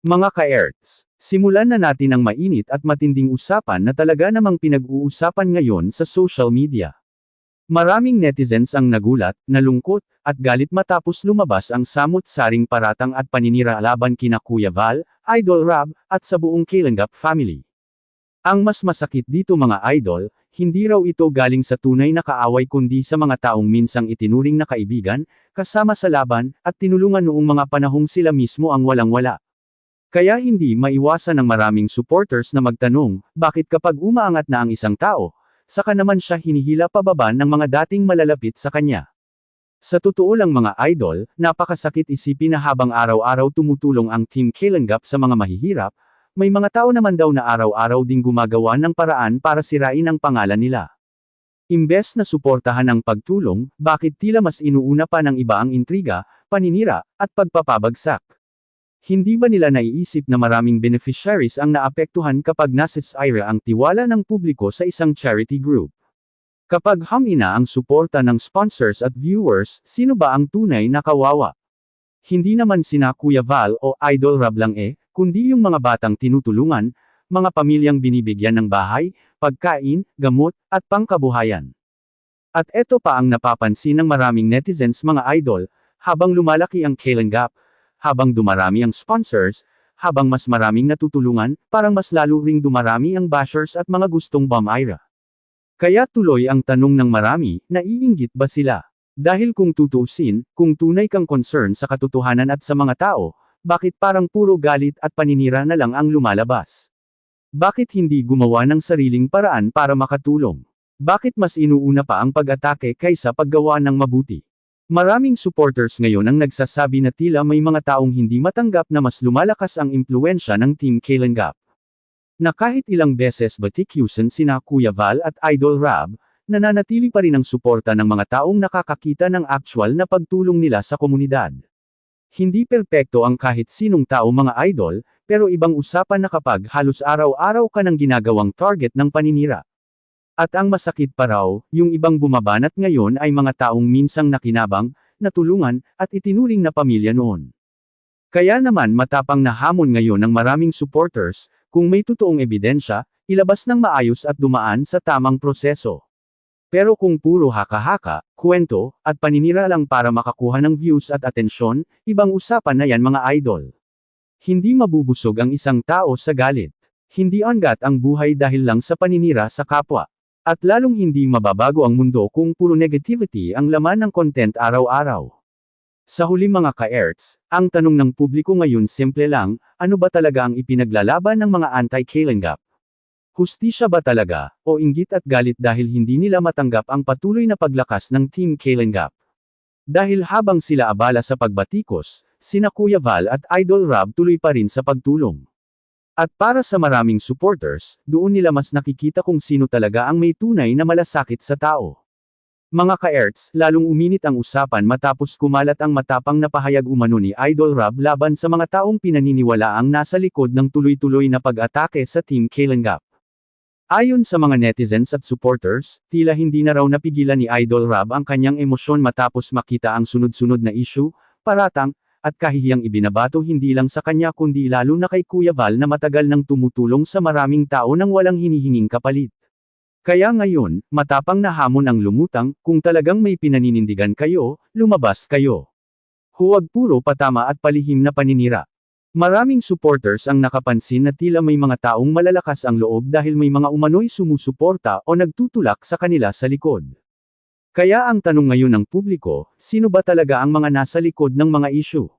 Mga ka-Erts, simulan na natin ang mainit at matinding usapan na talaga namang pinag-uusapan ngayon sa social media. Maraming netizens ang nagulat, nalungkot, at galit matapos lumabas ang samut-saring paratang at paninira laban kina Kuya Val, Idol Rob, at sa buong Kalingap family. Ang mas masakit dito mga idol, hindi raw ito galing sa tunay na kaaway kundi sa mga taong minsang itinuring na kaibigan, kasama sa laban, at tinulungan noong mga panahong sila mismo ang walang-wala. Kaya hindi maiwasan ng maraming supporters na magtanong, bakit kapag umaangat na ang isang tao, saka naman siya hinihila pababa ng mga dating malalapit sa kanya. Sa totoo lang mga idol, napakasakit isipin na habang araw-araw tumutulong ang Team Kalingap sa mga mahihirap, may mga tao naman daw na araw-araw ding gumagawa ng paraan para sirain ang pangalan nila. Imbes na suportahan ang pagtulong, bakit tila mas inuuna pa ng iba ang intriga, paninira, at pagpapabagsak? Hindi ba nila naiisip na maraming beneficiaries ang naapektuhan kapag nasisira ang tiwala ng publiko sa isang charity group? Kapag humina ang suporta ng sponsors at viewers, sino ba ang tunay na kawawa? Hindi naman sina Kuya Val o Idol Rob lang kundi yung mga batang tinutulungan, mga pamilyang binibigyan ng bahay, pagkain, gamot, at pangkabuhayan. At eto pa ang napapansin ng maraming netizens mga idol, habang lumalaki ang Kalingap, habang dumarami ang sponsors, habang mas maraming natutulungan, parang mas lalo ring dumarami ang bashers at mga gustong bumira. Kaya tuloy ang tanong ng marami, naiinggit ba sila? Dahil kung tutuusin, kung tunay kang concern sa katotohanan at sa mga tao, bakit parang puro galit at paninira na lang ang lumalabas? Bakit hindi gumawa ng sariling paraan para makatulong? Bakit mas inuuna pa ang pag-atake kaysa paggawa ng mabuti? Maraming supporters ngayon ang nagsasabi na tila may mga taong hindi matanggap na mas lumalakas ang impluwensya ng Team Kalingap. Na kahit ilang beses batikyusan sina Kuya Val at Idol Rob, nananatili pa rin ang suporta ng mga taong nakakakita ng actual na pagtulong nila sa komunidad. Hindi perpekto ang kahit sinong tao mga idol, pero ibang usapan na kapag halos araw-araw ka nang ginagawang target ng paninira. At ang masakit pa raw, yung ibang bumabanat ngayon ay mga taong minsang nakinabang, natulungan, at itinuring na pamilya noon. Kaya naman matapang na hamon ngayon ng maraming supporters, kung may totoong ebidensya, ilabas ng maayos at dumaan sa tamang proseso. Pero kung puro haka-haka, kwento, at paninira lang para makakuha ng views at atensyon, ibang usapan na yan mga idol. Hindi mabubusog ang isang tao sa galit. Hindi angat ang buhay dahil lang sa paninira sa kapwa. At lalong hindi mababago ang mundo kung puro negativity ang laman ng content araw-araw. Sa huli mga ka-Erts, ang tanong ng publiko ngayon simple lang, ano ba talaga ang ipinaglalaban ng mga anti-Kalingap? Hustisya ba talaga, o inggit at galit dahil hindi nila matanggap ang patuloy na paglakas ng Team Kalingap? Dahil habang sila abala sa pagbatikos, sina Kuya Val at Idol Rob tuloy pa rin sa pagtulong. At para sa maraming supporters, doon nila mas nakikita kung sino talaga ang may tunay na malasakit sa tao. Mga ka-Erts, lalong uminit ang usapan matapos kumalat ang matapang na pahayag umano ni Idol Rob laban sa mga taong pinaniniwalaang nasa likod ng tuloy-tuloy na pag-atake sa Team Kalingap. Ayon sa mga netizens at supporters, tila hindi na raw napigilan ni Idol Rob ang kanyang emosyon matapos makita ang sunod-sunod na issue, paratang, at kahihiyang ibinabato hindi lang sa kanya kundi lalo na kay Kuya Val na matagal nang tumutulong sa maraming tao nang walang hinihinging kapalit. Kaya ngayon, matapang na hamon ang lumutang, kung talagang may pinaninindigan kayo, lumabas kayo. Huwag puro patama at palihim na paninira. Maraming supporters ang nakapansin na tila may mga taong malalakas ang loob dahil may mga umano'y sumusuporta o nagtutulak sa kanila sa likod. Kaya ang tanong ngayon ng publiko, sino ba talaga ang mga nasa likod ng mga issue?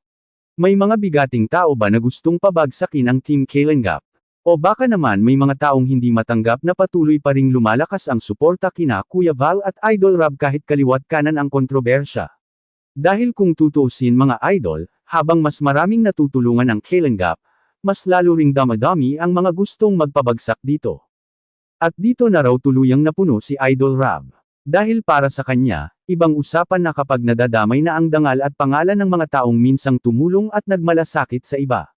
May mga bigating tao ba na gustong pabagsakin ang Team Kalingap? O baka naman may mga taong hindi matanggap na patuloy pa ring lumalakas ang suporta kina Kuya Val at Idol Rob kahit kaliwat kanan ang kontrobersya? Dahil kung tutuusin mga idol, habang mas maraming natutulungan ang Kalingap, mas lalo ring damadami ang mga gustong magpabagsak dito. At dito na raw tuluyang napuno si Idol Rob. Dahil para sa kanya, ibang usapan na kapag nadadamay na ang dangal at pangalan ng mga taong minsang tumulong at nagmalasakit sa iba.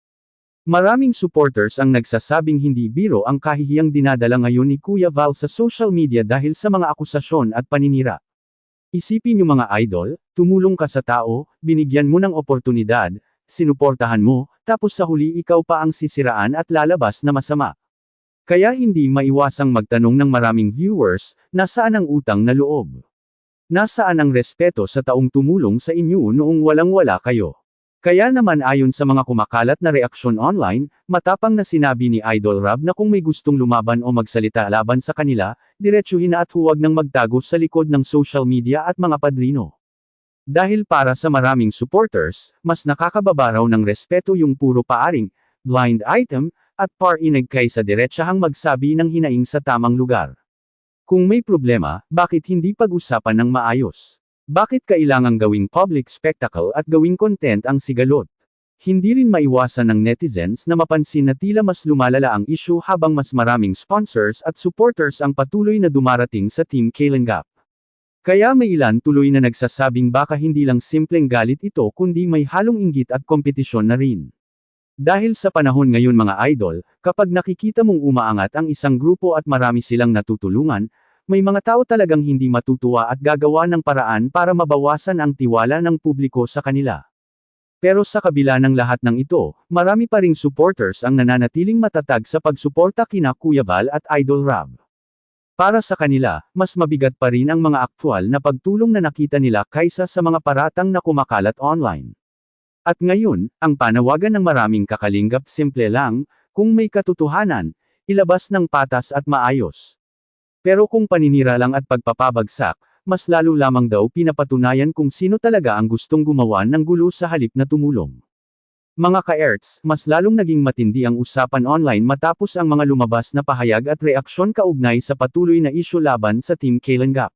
Maraming supporters ang nagsasabing hindi biro ang kahihiyang dinadala ngayon ni Kuya Val sa social media dahil sa mga akusasyon at paninira. Isipin niyo mga idol, tumulong ka sa tao, binigyan mo ng oportunidad, sinuportahan mo, tapos sa huli ikaw pa ang sisiraan at lalabas na masama. Kaya hindi maiwasang magtanong ng maraming viewers, nasaan ang utang na loob? Nasaan ang respeto sa taong tumulong sa inyo noong walang-wala kayo? Kaya naman ayon sa mga kumakalat na reaksyon online, matapang na sinabi ni Idol Rob na kung may gustong lumaban o magsalita laban sa kanila, diretsuhin na at huwag nang magtago sa likod ng social media at mga padrino. Dahil para sa maraming supporters, mas nakakababa raw ng respeto yung puro paaring, blind item, at parinig kaysa diretsahang magsabi ng hinaing sa tamang lugar. Kung may problema, bakit hindi pag-usapan ng maayos? Bakit kailangang gawing public spectacle at gawing content ang sigalot? Hindi rin maiwasan ng netizens na mapansin na tila mas lumalala ang issue habang mas maraming sponsors at supporters ang patuloy na dumarating sa Team Kalinga. Kaya may ilan tuloy na nagsasabing baka hindi lang simpleng galit ito kundi may halong inggit at kompetisyon na rin. Dahil sa panahon ngayon mga idol, kapag nakikita mong umaangat ang isang grupo at marami silang natutulungan, may mga tao talagang hindi matutuwa at gagawa ng paraan para mabawasan ang tiwala ng publiko sa kanila. Pero sa kabila ng lahat ng ito, marami pa ring supporters ang nananatiling matatag sa pagsuporta kina Kuya Val at Idol Rob. Para sa kanila, mas mabigat pa rin ang mga aktwal na pagtulong na nakita nila kaysa sa mga paratang na kumakalat online. At ngayon, ang panawagan ng maraming kakalingap simple lang, kung may katotohanan, ilabas ng patas at maayos. Pero kung paninira lang at pagpapabagsak, mas lalo lamang daw pinapatunayan kung sino talaga ang gustong gumawa ng gulo sa halip na tumulong. Mga ka-erts, mas lalong naging matindi ang usapan online matapos ang mga lumabas na pahayag at reaksyon kaugnay sa patuloy na isyu laban sa Team Kalinga.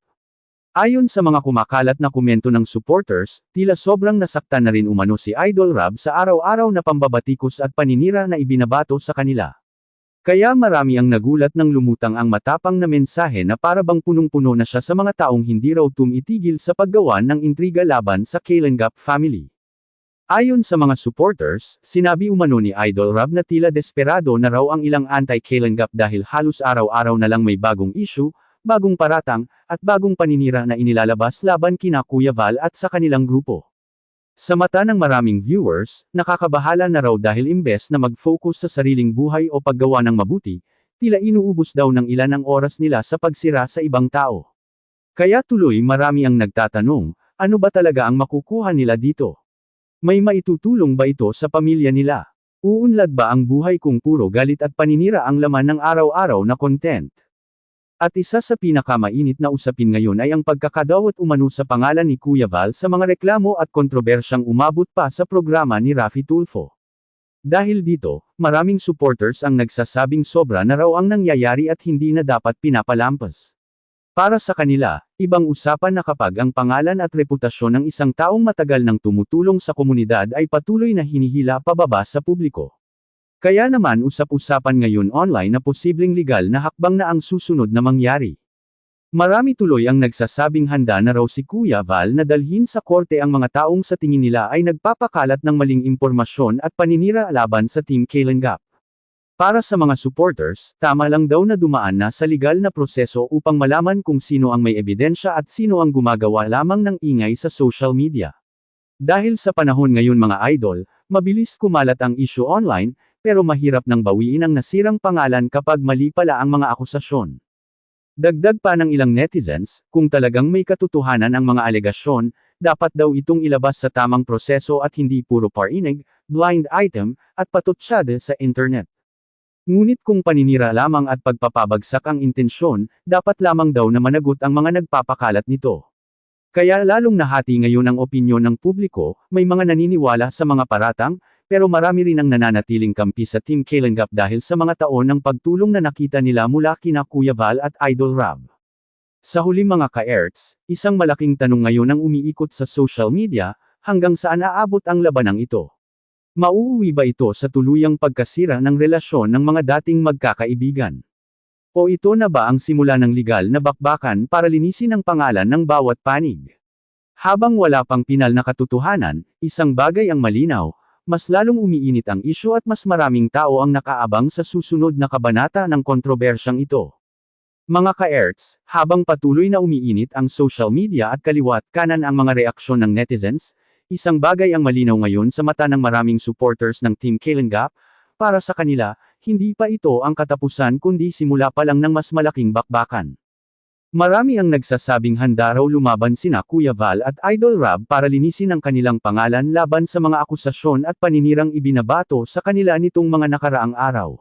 Ayon sa mga kumakalat na komento ng supporters, tila sobrang nasaktan na rin umano si Idol Rob sa araw-araw na pambabatikos at paninira na ibinabato sa kanila. Kaya marami ang nagulat nang lumutang ang matapang na mensahe na para bang punong-puno na siya sa mga taong hindi raw tumitigil sa paggawa ng intriga laban sa Kalinga family. Ayon sa mga supporters, sinabi umano ni Idol Rob na tila desperado na raw ang ilang anti-Kalinga dahil halos araw-araw na lang may bagong issue, bagong paratang, at bagong paninira na inilalabas laban kina Kuya Val at sa kanilang grupo. Sa mata ng maraming viewers, nakakabahala na raw dahil imbes na mag-focus sa sariling buhay o paggawa ng mabuti, tila inuubos daw ng ilan ang oras nila sa pagsira sa ibang tao. Kaya tuloy marami ang nagtatanong, ano ba talaga ang makukuha nila dito? May maitutulong ba ito sa pamilya nila? Uunlad ba ang buhay kung puro galit at paninira ang laman ng araw-araw na content? At isa sa pinakamainit na usapin ngayon ay ang pagkakadawat umano sa pangalan ni Kuya Val sa mga reklamo at kontrobersyang umabot pa sa programa ni Raffy Tulfo. Dahil dito, maraming supporters ang nagsasabing sobra na raw ang nangyayari at hindi na dapat pinapalampas. Para sa kanila, ibang usapan na kapag ang pangalan at reputasyon ng isang taong matagal nang tumutulong sa komunidad ay patuloy na hinihila pababa sa publiko. Kaya naman usap-usapan ngayon online na posibleng legal na hakbang na ang susunod na mangyari. Marami tuloy ang nagsasabing handa na raw si Kuya Val na dalhin sa korte ang mga taong sa tingin nila ay nagpapakalat ng maling impormasyon at paninira laban sa Team Kalinga. Para sa mga supporters, tama lang daw na dumaan na sa legal na proseso upang malaman kung sino ang may ebidensya at sino ang gumagawa lamang ng ingay sa social media. Dahil sa panahon ngayon mga idol, mabilis kumalat ang issue online, pero mahirap nang bawiin ang nasirang pangalan kapag mali pala ang mga akusasyon. Dagdag pa ng ilang netizens, kung talagang may katotohanan ang mga alegasyon, dapat daw itong ilabas sa tamang proseso at hindi puro parinig, blind item, at patutsyade sa internet. Ngunit kung paninira lamang at pagpapabagsak ang intensyon, dapat lamang daw na managot ang mga nagpapakalat nito. Kaya lalong nahati ngayon ang opinyon ng publiko, may mga naniniwala sa mga paratang, pero marami rin ang nananatiling kampi sa Team Kalinga dahil sa mga taon ng pagtulong na nakita nila mula kina Kuya Val at Idol Rob. Sa huli mga ka-erts, isang malaking tanong ngayon ang umiikot sa social media, hanggang saan aabot ang labanang ito? Mauuwi ba ito sa tuluyang pagkasira ng relasyon ng mga dating magkakaibigan? O ito na ba ang simula ng legal na bakbakan para linisin ang pangalan ng bawat panig? Habang wala pang pinal na katotohanan, isang bagay ang malinaw, mas lalong umiinit ang isyu at mas maraming tao ang nakaabang sa susunod na kabanata ng kontrobersyang ito. Mga ka-erts, habang patuloy na umiinit ang social media at kaliwat kanan ang mga reaksyon ng netizens, isang bagay ang malinaw ngayon sa mata ng maraming supporters ng Team Kalinga, para sa kanila, hindi pa ito ang katapusan kundi simula pa lang ng mas malaking bakbakan. Marami ang nagsasabing handa raw lumaban sina Kuya Val at Idol Rab para linisin ang kanilang pangalan laban sa mga akusasyon at paninirang ibinabato sa kanila nitong mga nakaraang araw.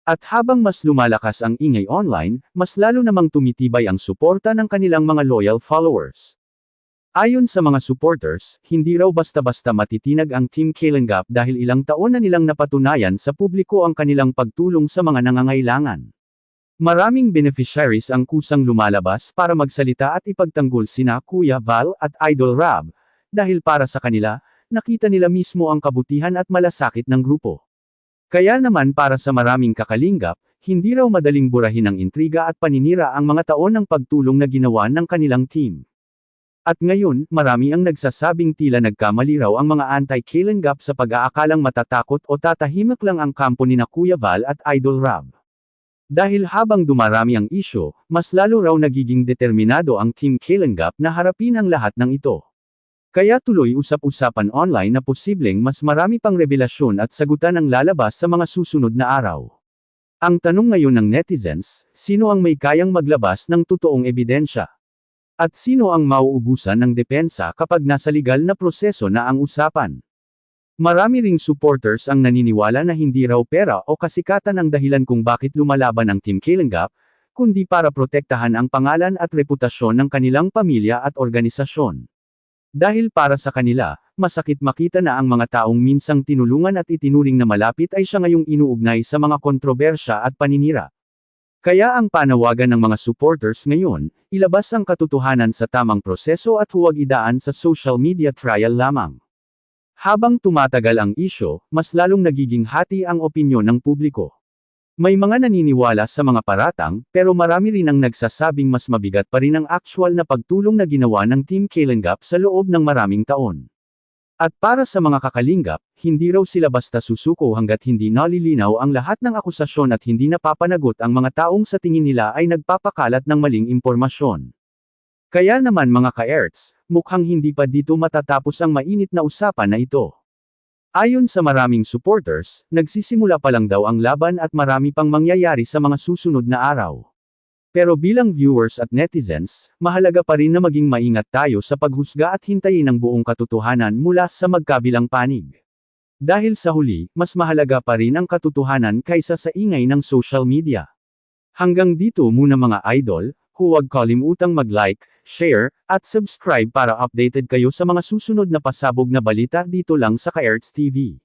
At habang mas lumalakas ang ingay online, mas lalo namang tumitibay ang suporta ng kanilang mga loyal followers. Ayon sa mga supporters, hindi raw basta-basta matitinag ang Team Kalinga dahil ilang taon na nilang napatunayan sa publiko ang kanilang pagtulong sa mga nangangailangan. Maraming beneficiaries ang kusang lumalabas para magsalita at ipagtanggol sina Kuya Val at Idol Rab, dahil para sa kanila, nakita nila mismo ang kabutihan at malasakit ng grupo. Kaya naman para sa maraming kakalingap, hindi raw madaling burahin ng intriga at paninira ang mga taon ng pagtulong na ginawa ng kanilang team. At ngayon, marami ang nagsasabing tila nagkamali raw ang mga anti-Kalinga sa pag-aakalang matatakot o tatahimik lang ang kampo ni na Kuya Val at Idol Rab. Dahil habang dumarami ang isyo, mas lalo raw nagiging determinado ang Team Kalinga na harapin ang lahat ng ito. Kaya tuloy usap-usapan online na posibleng mas marami pang revelasyon at sagutan ang lalabas sa mga susunod na araw. Ang tanong ngayon ng netizens, sino ang may kayang maglabas ng totoong ebidensya? At sino ang mauubusan ng depensa kapag nasa legal na proseso na ang usapan? Marami ring supporters ang naniniwala na hindi raw pera o kasikatan ang dahilan kung bakit lumalaban ang Team Kalinga, kundi para protektahan ang pangalan at reputasyon ng kanilang pamilya at organisasyon. Dahil para sa kanila, masakit makita na ang mga taong minsang tinulungan at itinuring na malapit ay siya ngayong inuugnay sa mga kontrobersya at paninira. Kaya ang panawagan ng mga supporters ngayon, ilabas ang katotohanan sa tamang proseso at huwag idaan sa social media trial lamang. Habang tumatagal ang isyo, mas lalong nagiging hati ang opinyon ng publiko. May mga naniniwala sa mga paratang, pero marami rin ang nagsasabing mas mabigat pa rin ang actual na pagtulong na ginawa ng Team Kalinga sa loob ng maraming taon. At para sa mga kakalingap, hindi raw sila basta susuko hanggat hindi nalilinaw ang lahat ng akusasyon at hindi napapanagot ang mga taong sa tingin nila ay nagpapakalat ng maling impormasyon. Kaya naman mga ka-Erts, mukhang hindi pa dito matatapos ang mainit na usapan na ito. Ayon sa maraming supporters, nagsisimula pa lang daw ang laban at marami pang mangyayari sa mga susunod na araw. Pero bilang viewers at netizens, mahalaga pa rin na maging maingat tayo sa paghusga at hintayin ang buong katotohanan mula sa magkabilang panig. Dahil sa huli, mas mahalaga pa rin ang katotohanan kaysa sa ingay ng social media. Hanggang dito muna mga idol, huwag kalimutang mag-like, share, at subscribe para updated kayo sa mga susunod na pasabog na balita dito lang sa ka-Erts TV.